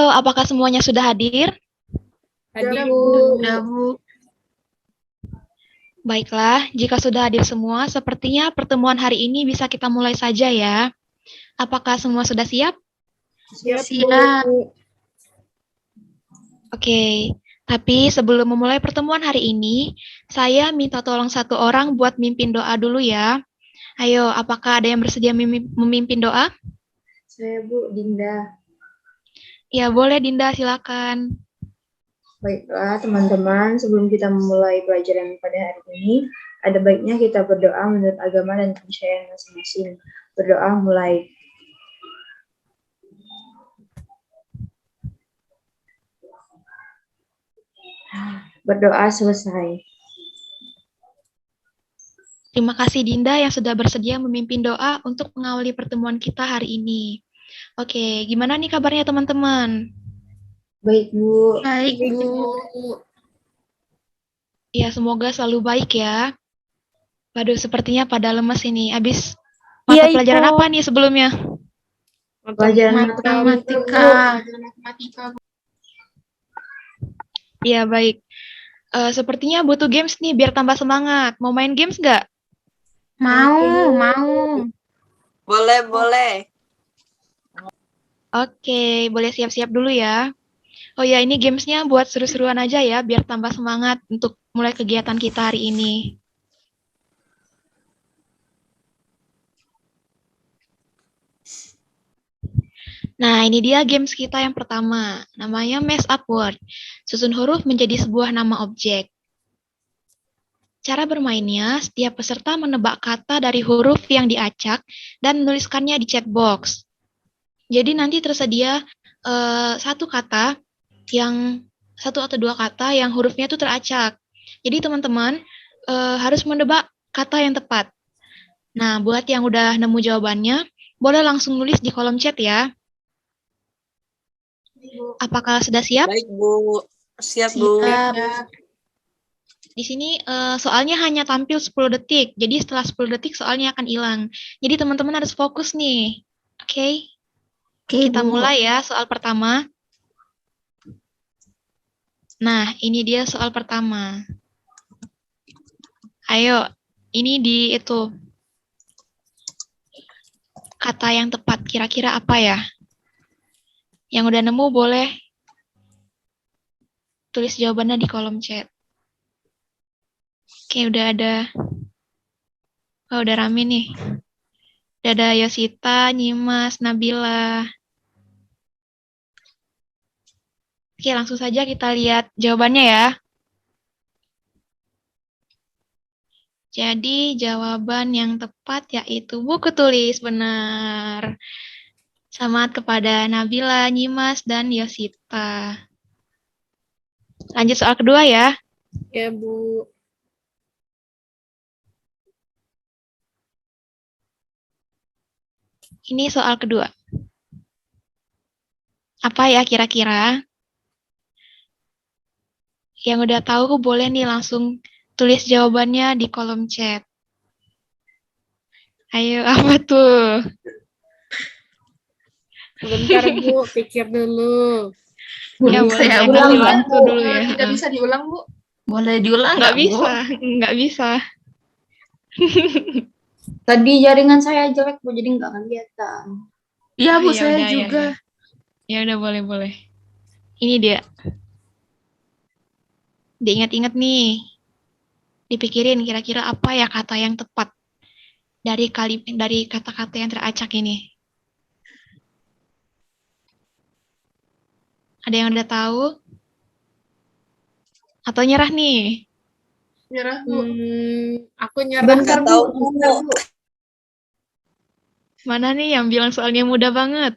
Halo, apakah semuanya sudah hadir? Hadir, Bu. Bu. Baiklah, jika sudah hadir semua, sepertinya pertemuan hari ini bisa kita mulai saja ya. Apakah semua sudah siap? Siap. Oke, tapi sebelum memulai pertemuan hari ini, saya minta tolong satu orang buat mimpin doa dulu ya. Ayo, apakah ada yang bersedia memimpin doa? Saya Bu Dinda. Ya, boleh Dinda, silakan. Baiklah teman-teman, sebelum kita memulai pelajaran pada hari ini, ada baiknya kita berdoa menurut agama dan kepercayaan masing-masing. Berdoa mulai. Berdoa selesai. Terima kasih Dinda yang sudah bersedia memimpin doa untuk mengawali pertemuan kita hari ini. Oke, gimana nih kabarnya teman-teman? Baik Bu. Baik, Bu. Ya, semoga selalu baik ya. Waduh, sepertinya pada lemes ini. Habis mata pelajaran apa nih sebelumnya? Pelajaran Matematika. Iya, baik. Sepertinya butuh games nih biar tambah semangat. Mau main games nggak? Mau. Boleh. Oke, boleh siap-siap dulu ya. Oh ya, ini gamesnya buat seru-seruan aja ya, biar tambah semangat untuk mulai kegiatan kita hari ini. Nah, ini dia games kita yang pertama. Namanya Mess Up Word. Susun huruf menjadi sebuah nama objek. Cara bermainnya, setiap peserta menebak kata dari huruf yang diacak dan menuliskannya di chat box. Jadi nanti tersedia satu atau dua kata yang hurufnya itu teracak. Jadi teman-teman harus menebak kata yang tepat. Nah, buat yang udah nemu jawabannya, boleh langsung nulis di kolom chat ya. Apakah sudah siap? Baik, Bu. Siap, Bu. Di sini soalnya hanya tampil 10 detik. Jadi setelah 10 detik soalnya akan hilang. Jadi teman-teman harus fokus nih. Oke? Kita mulai ya soal pertama. Nah, ini dia soal pertama. Ayo, ini itu kata yang tepat. Kira-kira apa ya? Yang udah nemu boleh tulis jawabannya di kolom chat. Oke, udah ada. Oh, udah rame nih. Udah ada Yosita, Nyimas, Nabila. Oke, langsung saja kita lihat jawabannya ya. Jadi jawaban yang tepat yaitu buku tulis, benar. Selamat kepada Nabila, Nyimas, dan Yosita. Lanjut soal kedua ya. Ya, Bu. Ini soal kedua. Apa ya kira-kira? Yang udah tahu boleh nih langsung tulis jawabannya di kolom chat. Ayo, apa tuh? Bentar, Bu. Pikir dulu. Ya, boleh saya kasih waktu dulu ya. Tidak bisa diulang, Bu? Boleh diulang Nggak bisa, nggak bisa. Tadi jaringan saya jelek Bu, jadi nggak kelihatan. Iya, Bu. Ya Saya udah, juga. Ya udah, boleh. Ini dia. Diingat-ingat nih. Dipikirin kira-kira apa ya kata yang tepat dari kata-kata yang teracak ini. Ada yang udah tahu? Atau nyerah nih? Nyerah, Bu. Aku nyerah. Bentar Bu. Mana nih yang bilang soalnya mudah banget?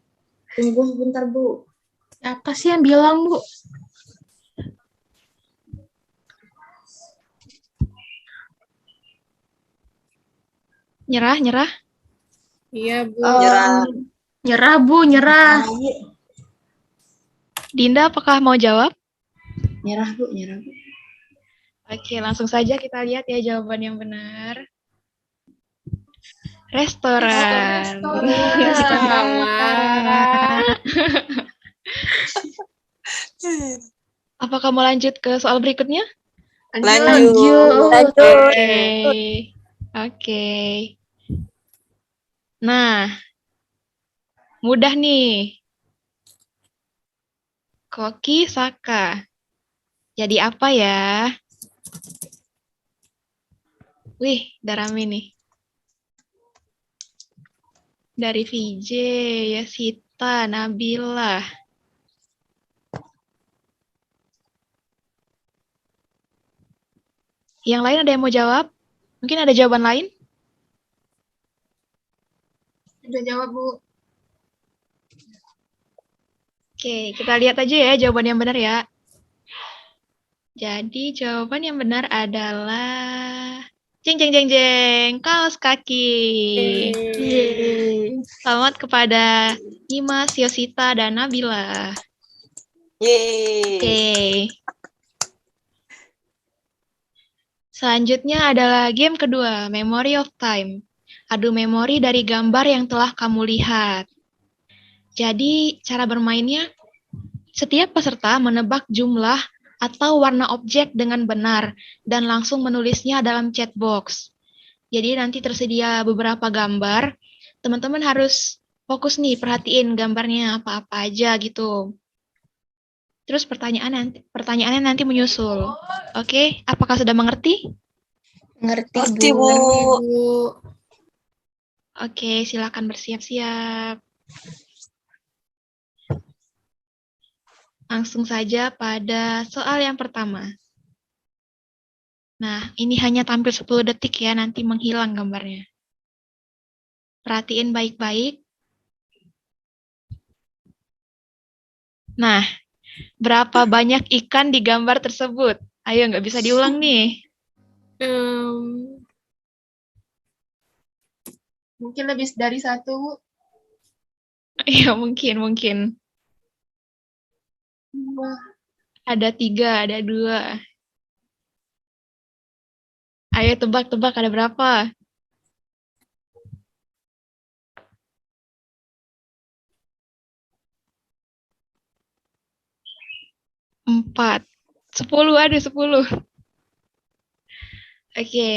Tunggu sebentar Bu. Siapa sih yang bilang, Bu? Nyerah? Iya, Bu. Nyerah. Bu. Dinda, apakah mau jawab? Nyerah Bu. Oke, langsung saja kita lihat ya jawaban yang benar. Restoran. Apakah mau lanjut ke soal berikutnya? Lanjut. Oke. Oke. Nah, mudah nih. Koki Saka. Jadi apa ya? Wih, udah rame nih. Dari VJ, Yasita, Nabila. Yang lain ada yang mau jawab? Mungkin ada jawaban lain? Udah jawab, Bu. Oke, kita lihat aja ya jawaban yang benar ya. Jadi jawaban yang benar adalah jeng jeng jeng jeng, kaos kaki. Selamat kepada Nimas, Yosita, dan Nabila. Yeay. Oke. Selanjutnya adalah game kedua, Memory of Time. Adu memori dari gambar yang telah kamu lihat. Jadi, cara bermainnya, setiap peserta menebak jumlah atau warna objek dengan benar dan langsung menulisnya dalam chat box. Jadi nanti tersedia beberapa gambar, teman-teman harus fokus nih, perhatiin gambarnya apa-apa aja gitu. Terus pertanyaannya nanti menyusul. Oke, apakah sudah mengerti? Ngerti, Bu. Bu. Oke, silakan bersiap-siap. Langsung saja pada soal yang pertama. Nah, ini hanya tampil 10 detik ya, nanti menghilang gambarnya. Perhatiin baik-baik. Nah, berapa banyak ikan di gambar tersebut? Ayo, nggak bisa diulang nih. Mungkin lebih dari 1, Bu. Iya, mungkin. Wah, Ada 3, ada 2. Ayo tebak-tebak ada berapa? 4. 10, ada 10. Oke.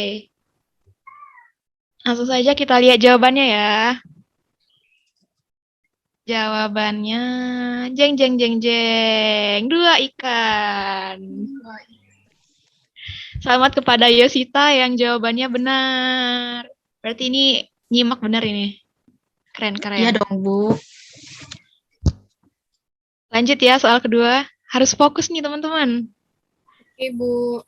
Langsung saja kita lihat jawabannya ya. Jawabannya jeng jeng jeng jeng, 2 ikan. Selamat kepada Yosita yang jawabannya benar. Berarti ini nyimak benar ini. Keren-keren. iya dong, Bu. Lanjut ya soal kedua. Harus fokus nih teman-teman. Oke, Bu.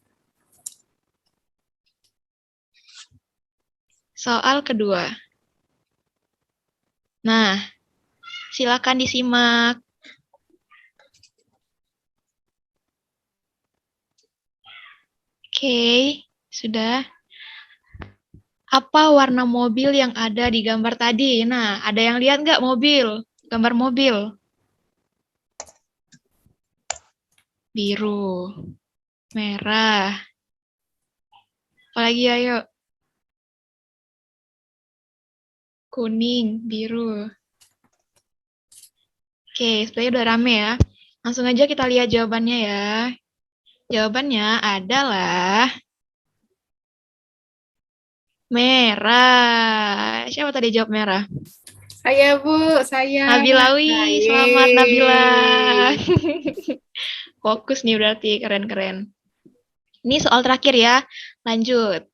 Soal kedua. Nah, silakan disimak. Oke, sudah. Apa warna mobil yang ada di gambar tadi? Nah, ada yang lihat nggak mobil? Gambar mobil. Biru, merah. Apalagi ayo. Kuning, biru. Oke, sebenarnya udah rame ya. Langsung aja kita lihat jawabannya ya. Jawabannya adalah merah. Siapa tadi jawab merah? Saya, Bu. Saya. Nabila, wih. Selamat Nabila. Fokus nih berarti, keren-keren. Ini soal terakhir ya. Lanjut.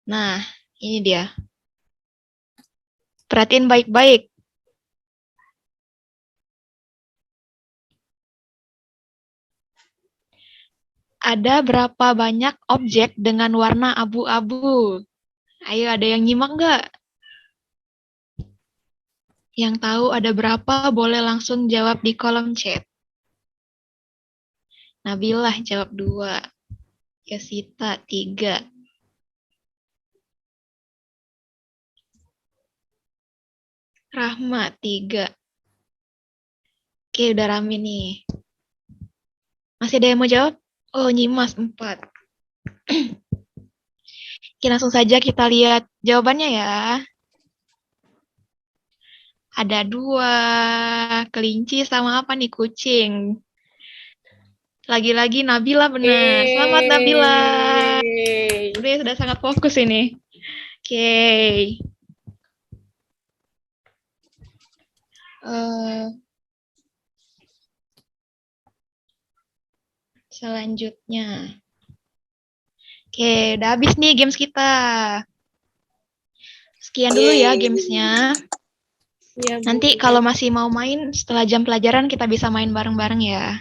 Nah, ini dia. Perhatiin baik-baik. Ada berapa banyak objek dengan warna abu-abu? Ayo, ada yang nyimak nggak? Yang tahu ada berapa, boleh langsung jawab di kolom chat. Nabilah jawab 2. Yasita 3. Rahma 3. Oke, udah rame nih. Masih ada yang mau jawab? Oh, Nyimas 4. Oke, langsung saja kita lihat jawabannya ya. Ada 2 kelinci sama apa nih? Kucing. Lagi-lagi Nabila benar. Selamat Nabila. Yeay. Udah sudah sangat fokus ini. Oke. Selanjutnya. Oke, udah habis nih games kita. Sekian dulu ya Yeay. gamesnya. Iya, Bu. Nanti kalau masih mau main setelah jam pelajaran kita bisa main bareng-bareng ya.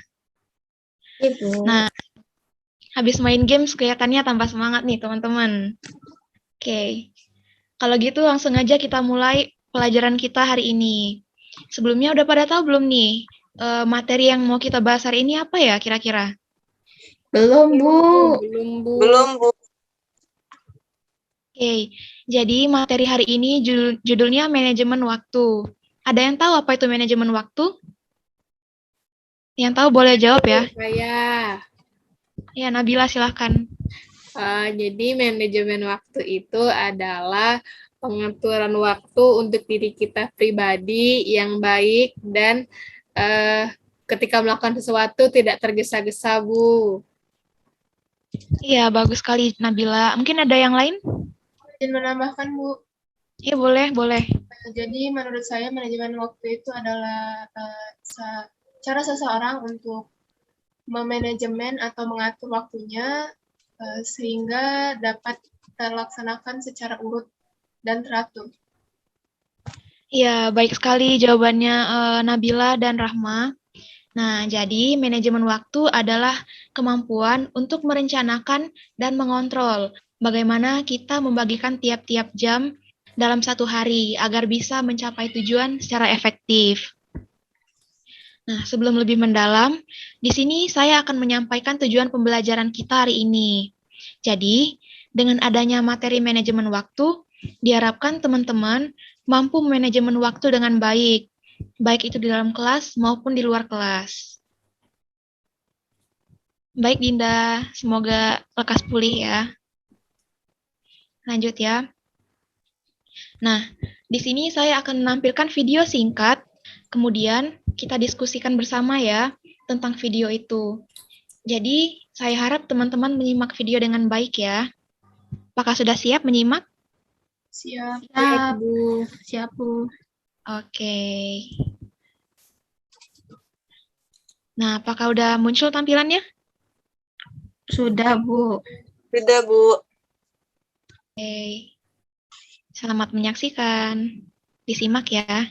Ibu. Nah, habis main games kelihatannya tambah semangat nih teman-teman. Oke, kalau gitu langsung aja kita mulai pelajaran kita hari ini. Sebelumnya udah pada tahu belum nih materi yang mau kita bahas hari ini apa ya kira-kira? Belum, Bu. Belum, Bu. Belum, Bu. Oke, jadi materi hari ini judulnya manajemen waktu. Ada yang tahu apa itu manajemen waktu? Yang tahu boleh jawab ya. Saya. Ya, Nabila silahkan. Jadi manajemen waktu itu adalah pengaturan waktu untuk diri kita pribadi yang baik dan ketika melakukan sesuatu tidak tergesa-gesa, Bu. Iya, bagus sekali Nabila. Mungkin ada yang lain? Izin menambahkan, Bu. Iya, boleh. Jadi menurut saya manajemen waktu itu adalah cara seseorang untuk memanajemen atau mengatur waktunya sehingga dapat terlaksanakan secara urut dan teratur. Iya, baik sekali jawabannya Nabila dan Rahma. Nah, jadi manajemen waktu adalah kemampuan untuk merencanakan dan mengontrol bagaimana kita membagikan tiap-tiap jam dalam satu hari agar bisa mencapai tujuan secara efektif. Nah, sebelum lebih mendalam, di sini saya akan menyampaikan tujuan pembelajaran kita hari ini. Jadi, dengan adanya materi manajemen waktu, diharapkan teman-teman mampu manajemen waktu dengan baik itu di dalam kelas maupun di luar kelas. Baik Dinda, semoga lekas pulih ya. Lanjut ya. Nah, di sini saya akan menampilkan video singkat, kemudian kita diskusikan bersama ya tentang video itu. Jadi, saya harap teman-teman menyimak video dengan baik ya. Apakah sudah siap menyimak? Siap, Bu. Siap, Bu. Oke. Nah, apakah udah muncul tampilannya? Sudah, Bu. Sudah, Bu. Oke. Selamat menyaksikan. Disimak ya.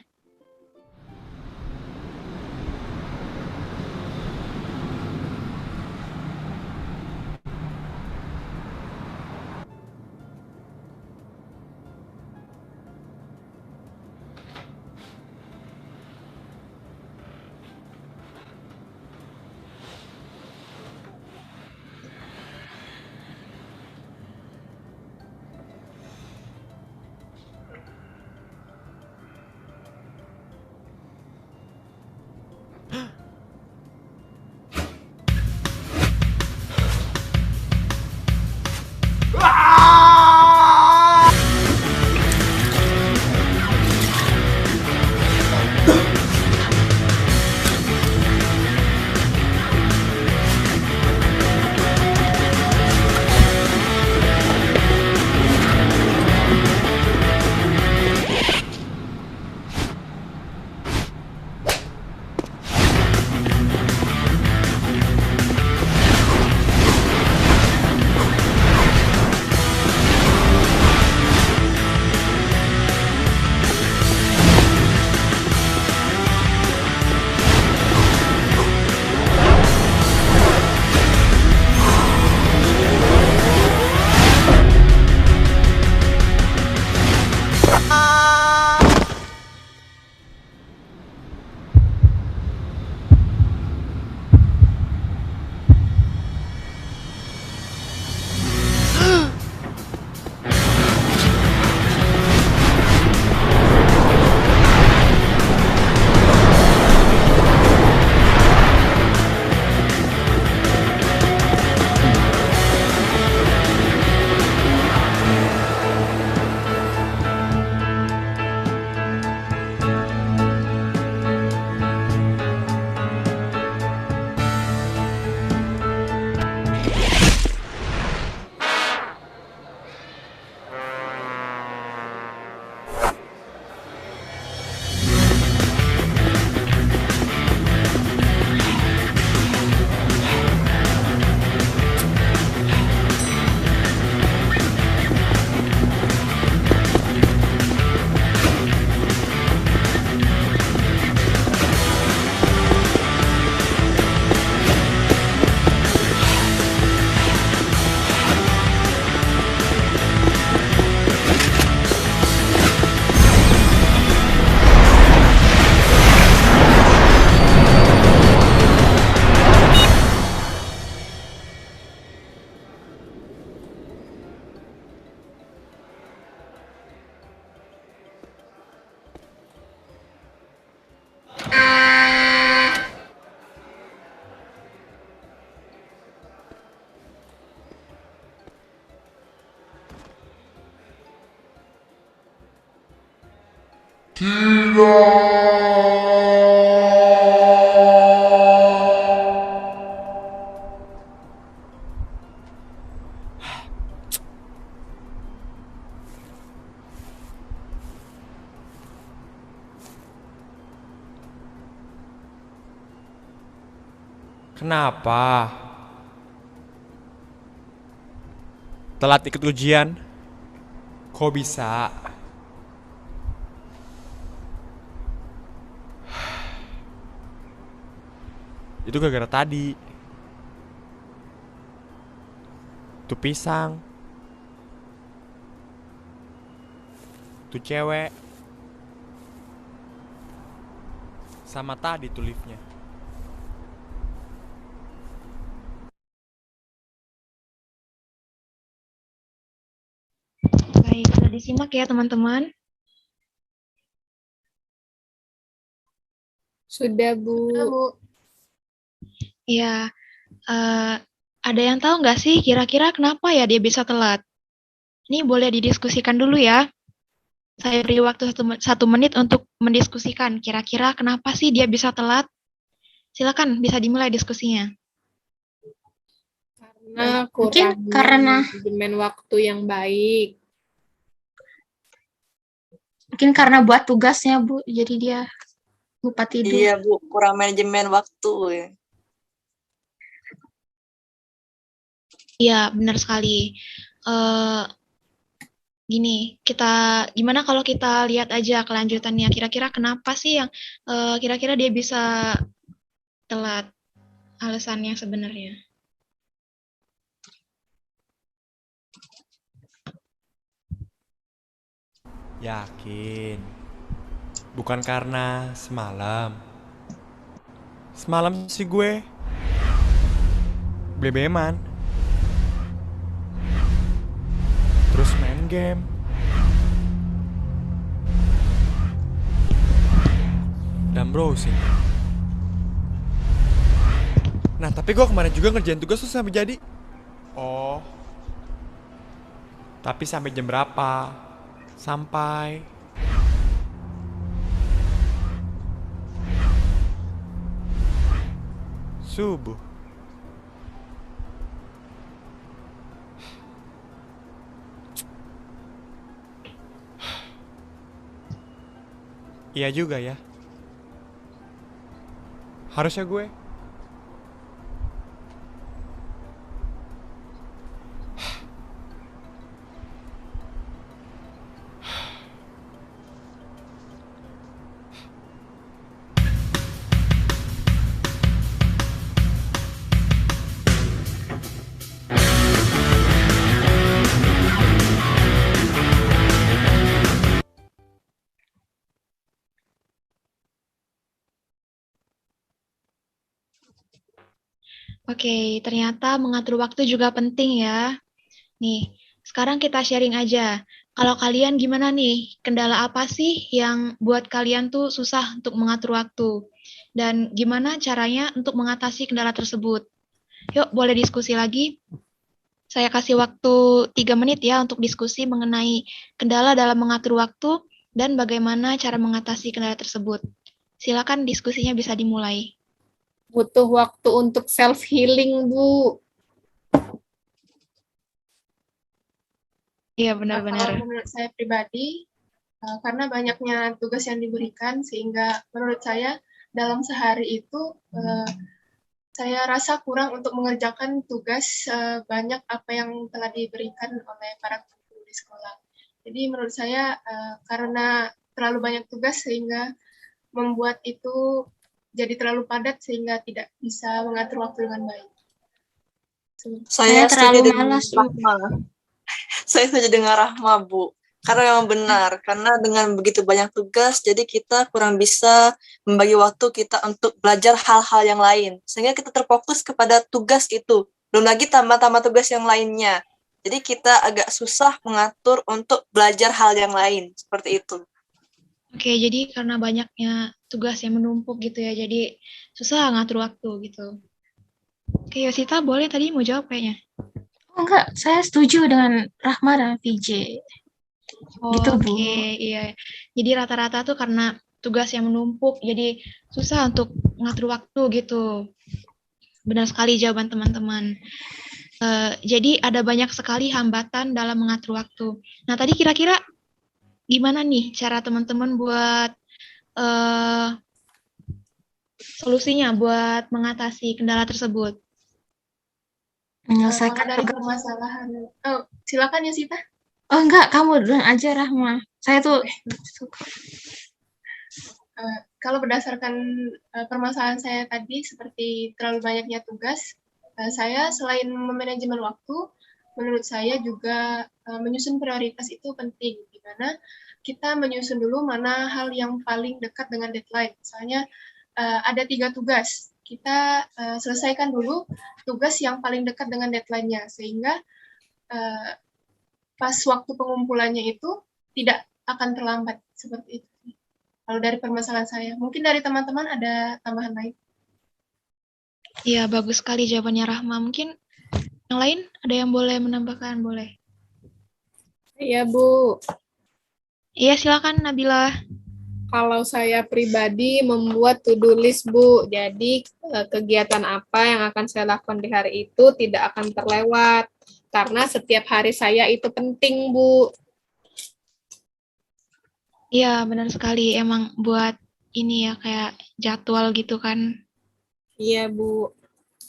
Kenapa? Telat ikut ujian? Kok bisa? Itu gara-gara tadi. Tuh pisang. Tuh cewek. Sama tadi tuh liftnya. Baik, sudah disimak ya teman-teman. Sudah, Bu. Ya, ada yang tahu nggak sih kira-kira kenapa ya dia bisa telat? Ini boleh didiskusikan dulu ya. Saya beri waktu 1 menit untuk mendiskusikan. Kira-kira kenapa sih dia bisa telat? Silakan, bisa dimulai diskusinya. Karena Mungkin kurangnya karena manajemen waktu yang baik. mungkin karena buat tugasnya, Bu. Jadi dia lupa tidur. Iya, Bu, kurang manajemen waktu ya. Iya, benar sekali. Gini, gimana kalau kita lihat aja kelanjutannya. Kira-kira kenapa sih yang kira-kira dia bisa telat? Alasannya sebenarnya. Yakin. Bukan karena semalam. Semalam sih gue blebeman. Terus main game. Dan browsing. Nah, tapi gue kemarin juga ngerjain tugas tuh sampai jadi. Oh. Tapi sampai jam berapa? Sampai subuh. Iya juga ya. Harusnya gue. Oke, ternyata mengatur waktu juga penting ya. Nih, sekarang kita sharing aja. Kalau kalian gimana nih? Kendala apa sih yang buat kalian tuh susah untuk mengatur waktu? Dan gimana caranya untuk mengatasi kendala tersebut? Yuk, boleh diskusi lagi. Saya kasih waktu 3 menit ya untuk diskusi mengenai kendala dalam mengatur waktu dan bagaimana cara mengatasi kendala tersebut. Silakan diskusinya bisa dimulai. Butuh waktu untuk self-healing, Bu. Iya, benar-benar. Kalau menurut saya pribadi, karena banyaknya tugas yang diberikan, sehingga menurut saya dalam sehari itu saya rasa kurang untuk mengerjakan tugas banyak apa yang telah diberikan oleh para guru di sekolah. Jadi menurut saya karena terlalu banyak tugas sehingga membuat itu jadi terlalu padat sehingga tidak bisa mengatur waktu dengan baik. Saya terlalu setuju dengan malas, Bu. Rahma. Saya setuju dengan Rahma, Bu. Karena memang benar, karena dengan begitu banyak tugas, jadi kita kurang bisa membagi waktu kita untuk belajar hal-hal yang lain. Sehingga kita terfokus kepada tugas itu. Belum lagi tambah-tambah tugas yang lainnya. Jadi kita agak susah mengatur untuk belajar hal yang lain. Seperti itu. Oke, jadi karena banyaknya tugas yang menumpuk gitu ya, jadi susah ngatur waktu gitu. Oke, Yosita boleh tadi mau jawab kayaknya. Oh, enggak, saya setuju dengan Rahma dan VJ. Gitu, Bu. Oke, iya. Jadi rata-rata tuh karena tugas yang menumpuk, jadi susah untuk ngatur waktu gitu. Benar sekali jawaban teman-teman. Jadi ada banyak sekali hambatan dalam mengatur waktu. Nah, tadi kira-kira gimana nih cara teman-teman buat solusinya buat mengatasi kendala tersebut? Kalau Menyelesaikan dari tugas. permasalahan, oh silakan ya Sita. Oh enggak, kamu duluan aja Rahma. Saya tuh Kalau berdasarkan permasalahan saya tadi seperti terlalu banyaknya tugas, saya selain memanajemen waktu, menurut saya juga menyusun prioritas itu penting, di mana kita menyusun dulu mana hal yang paling dekat dengan deadline. Misalnya ada 3 tugas, kita selesaikan dulu tugas yang paling dekat dengan deadline-nya, sehingga pas waktu pengumpulannya itu tidak akan terlambat, seperti itu. Kalau dari permasalahan saya, mungkin dari teman-teman ada tambahan lain. Iya, bagus sekali jawabannya Rahma. Mungkin yang lain ada yang boleh menambahkan, boleh. Iya, Bu. Iya, silakan Nabila. Kalau saya pribadi membuat to-do list, Bu. Jadi kegiatan apa yang akan saya lakukan di hari itu tidak akan terlewat. Karena setiap hari saya itu penting, Bu. Iya, benar sekali. Emang buat ini ya, kayak jadwal gitu kan. Iya, Bu.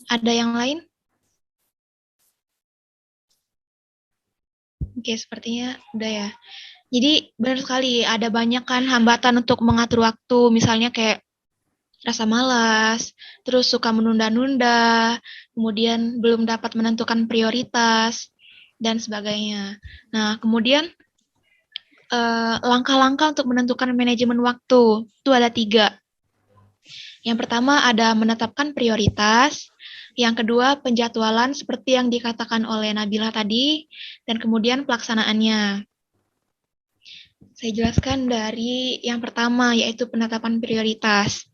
Ada yang lain? Oke, sepertinya udah ya. Jadi benar sekali, ada banyak kan hambatan untuk mengatur waktu. Misalnya kayak rasa malas, terus suka menunda-nunda, kemudian belum dapat menentukan prioritas, dan sebagainya. Nah, kemudian langkah-langkah untuk menentukan manajemen waktu, itu ada 3. Yang pertama ada menetapkan prioritas, yang kedua penjadwalan seperti yang dikatakan oleh Nabila tadi, dan kemudian pelaksanaannya. Saya jelaskan dari yang pertama, yaitu penetapan prioritas.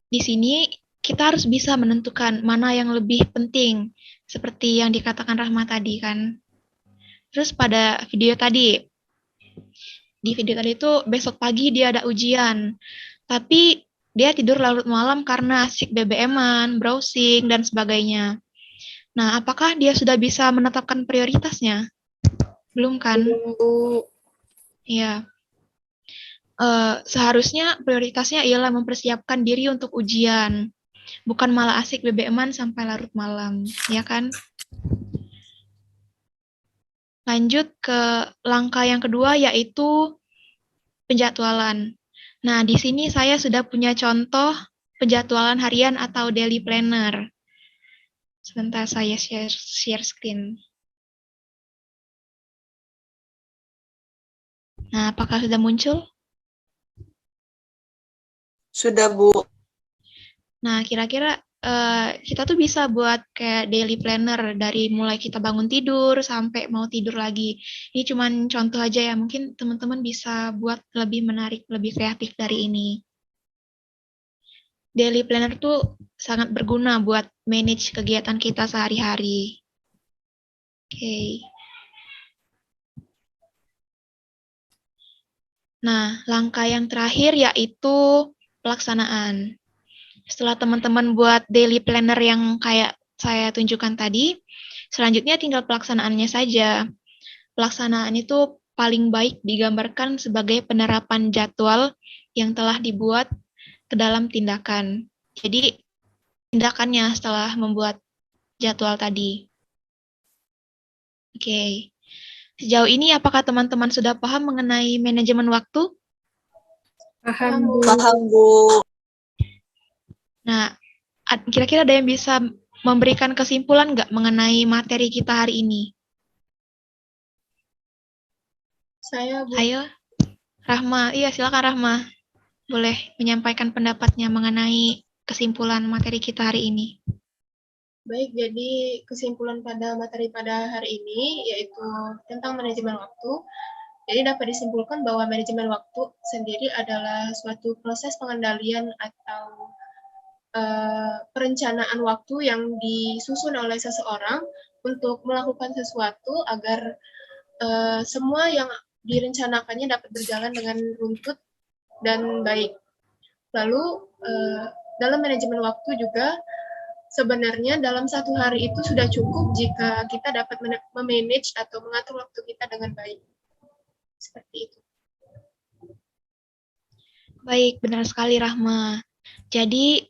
Di sini kita harus bisa menentukan mana yang lebih penting, seperti yang dikatakan Rahma tadi kan. Terus pada video tadi, di video tadi itu besok pagi dia ada ujian, tapi dia tidur larut malam karena asik BBM-an, browsing, dan sebagainya. Nah, apakah dia sudah bisa menetapkan prioritasnya? Belum kan? Bu. Ya. Seharusnya prioritasnya ialah mempersiapkan diri untuk ujian, bukan malah asik BBM-an sampai larut malam, ya kan? Lanjut ke langkah yang kedua, yaitu penjadwalan. Nah, di sini saya sudah punya contoh penjadwalan harian atau daily planner. Sebentar saya share screen. Nah, apakah sudah muncul? Sudah, Bu. Nah, kira-kira kita tuh bisa buat kayak daily planner dari mulai kita bangun tidur sampai mau tidur lagi. Ini cuman contoh aja ya, mungkin teman-teman bisa buat lebih menarik, lebih kreatif dari ini. Daily planner tuh sangat berguna buat manage kegiatan kita sehari-hari. Oke. Nah, langkah yang terakhir yaitu pelaksanaan. Setelah teman-teman buat daily planner yang kayak saya tunjukkan tadi, selanjutnya tinggal pelaksanaannya saja. Pelaksanaan itu paling baik digambarkan sebagai penerapan jadwal yang telah dibuat ke dalam tindakan. Jadi, tindakannya setelah membuat jadwal tadi. Oke. Sejauh ini apakah teman-teman sudah paham mengenai manajemen waktu? Paham, Bu. Paham, Bu. Nah, kira-kira ada yang bisa memberikan kesimpulan nggak mengenai materi kita hari ini? Saya, Bu. Ayo, Rahma. Iya, silakan Rahma. Boleh menyampaikan pendapatnya mengenai kesimpulan materi kita hari ini. Baik, jadi kesimpulan pada materi pada hari ini yaitu tentang manajemen waktu. Jadi dapat disimpulkan bahwa manajemen waktu sendiri adalah suatu proses pengendalian atau perencanaan waktu yang disusun oleh seseorang untuk melakukan sesuatu agar semua yang direncanakannya dapat berjalan dengan runtut dan baik. Lalu dalam manajemen waktu juga sebenarnya dalam satu hari itu sudah cukup jika kita dapat memanage atau mengatur waktu kita dengan baik. Seperti itu. Baik, benar sekali Rahma. Jadi,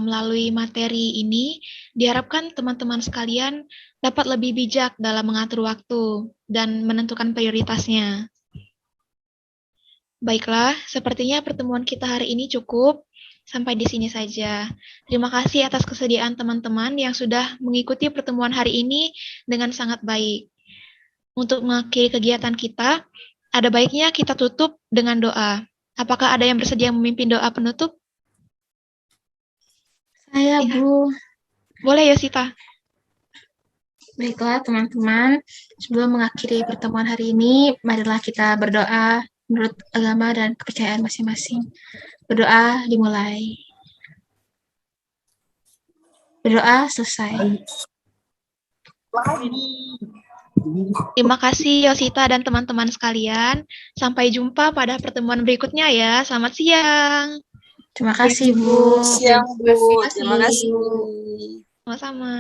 melalui materi ini, diharapkan teman-teman sekalian dapat lebih bijak dalam mengatur waktu dan menentukan prioritasnya. Baiklah, sepertinya pertemuan kita hari ini cukup. Sampai di sini saja. Terima kasih atas kesediaan teman-teman yang sudah mengikuti pertemuan hari ini dengan sangat baik. Untuk mengakhiri kegiatan kita, ada baiknya kita tutup dengan doa. Apakah ada yang bersedia memimpin doa penutup? Saya, Bu. Boleh, Yosita. Baiklah, teman-teman. Sebelum mengakhiri pertemuan hari ini, marilah kita berdoa menurut agama dan kepercayaan masing-masing. Berdoa dimulai. Berdoa selesai. Terima kasih Yosita dan teman-teman sekalian. Sampai jumpa pada pertemuan berikutnya ya. Selamat siang. Terima kasih, Bu. Siang, Bu. Terima kasih. Terima kasih. Sama-sama.